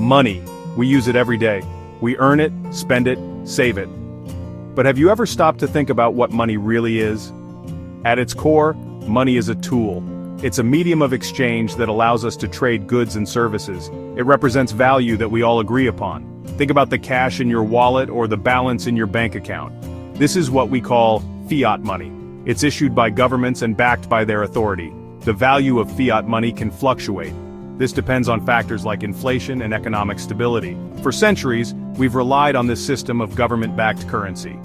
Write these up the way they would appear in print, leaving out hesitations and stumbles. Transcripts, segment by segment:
Money. We use it every day. We earn it, spend it, save it. But have you ever stopped to think about what money really is? At its core, money is a tool. It's a medium of exchange that allows us to trade goods and services. It represents value that we all agree upon. Think about the cash in your wallet or the balance in your bank account. This is what we call fiat money. It's issued by governments and backed by their authority. The value of fiat money can fluctuate. This depends on factors like inflation and economic stability. For centuries, we've relied on this system of government-backed currency.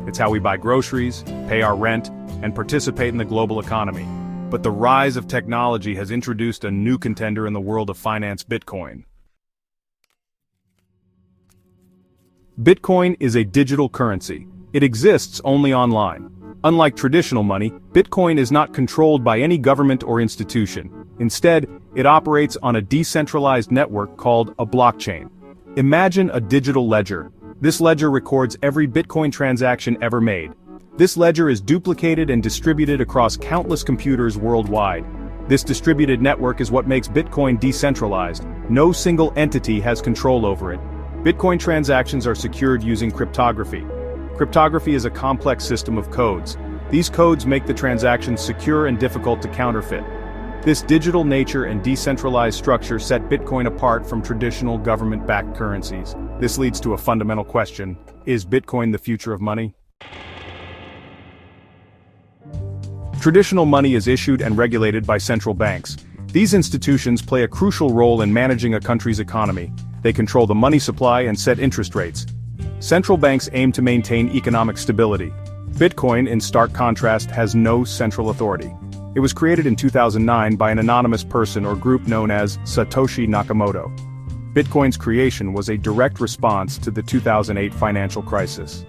It's how we buy groceries, pay our rent, and participate in the global economy. But the rise of technology has introduced a new contender in the world of finance: Bitcoin. Bitcoin is a digital currency. It exists only online. Unlike traditional money, Bitcoin is not controlled by any government or institution. Instead, it operates on a decentralized network called a blockchain. Imagine a digital ledger. This ledger records every Bitcoin transaction ever made. This ledger is duplicated and distributed across countless computers worldwide. This distributed network is what makes Bitcoin decentralized. No single entity has control over it. Bitcoin transactions are secured using cryptography. Cryptography is a complex system of codes. These codes make the transactions secure and difficult to counterfeit. This digital nature and decentralized structure set Bitcoin apart from traditional government-backed currencies. This leads to a fundamental question: is Bitcoin the future of money? Traditional money is issued and regulated by central banks. These institutions play a crucial role in managing a country's economy. They control the money supply and set interest rates. Central banks aim to maintain economic stability. Bitcoin, in stark contrast, has no central authority. It was created in 2009 by an anonymous person or group known as Satoshi Nakamoto. Bitcoin's creation was a direct response to the 2008 financial crisis.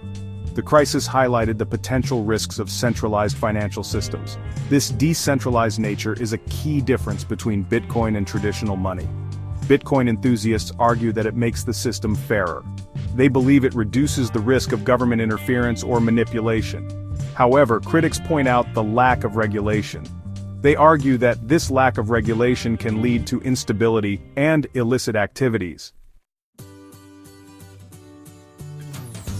The crisis highlighted the potential risks of centralized financial systems. This decentralized nature is a key difference between Bitcoin and traditional money. Bitcoin enthusiasts argue that it makes the system fairer. They believe it reduces the risk of government interference or manipulation. However, critics point out the lack of regulation. They argue that this lack of regulation can lead to instability and illicit activities.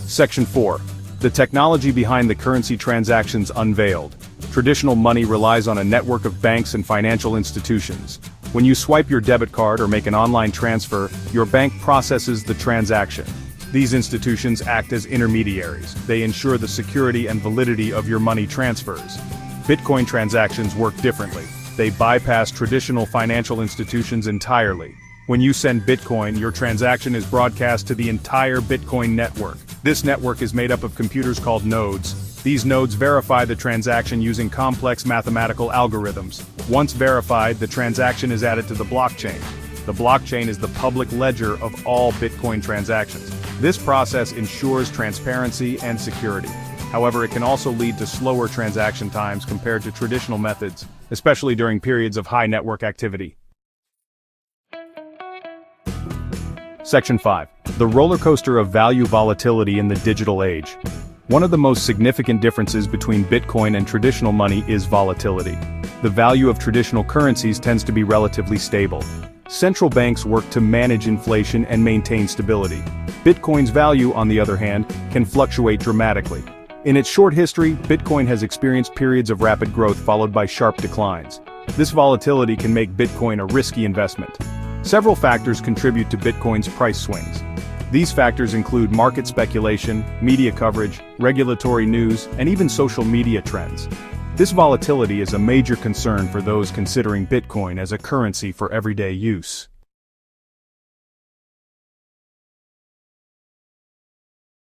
Section 4. The technology behind the currency transactions unveiled. Traditional money relies on a network of banks and financial institutions. When you swipe your debit card or make an online transfer, your bank processes the transaction. These institutions act as intermediaries. They ensure the security and validity of your money transfers. Bitcoin transactions work differently. They bypass traditional financial institutions entirely. When you send Bitcoin, your transaction is broadcast to the entire Bitcoin network. This network is made up of computers called nodes. These nodes verify the transaction using complex mathematical algorithms. Once verified, the transaction is added to the blockchain. The blockchain is the public ledger of all Bitcoin transactions. This process ensures transparency and security. However, it can also lead to slower transaction times compared to traditional methods, especially during periods of high network activity. Section 5. The roller coaster of value volatility in the digital age. One of the most significant differences between Bitcoin and traditional money is volatility. The value of traditional currencies tends to be relatively stable. Central banks work to manage inflation and maintain stability. Bitcoin's value, on the other hand, can fluctuate dramatically. In its short history, Bitcoin has experienced periods of rapid growth followed by sharp declines. This volatility can make Bitcoin a risky investment. Several factors contribute to Bitcoin's price swings. These factors include market speculation, media coverage, regulatory news, and even social media trends. This volatility is a major concern for those considering Bitcoin as a currency for everyday use.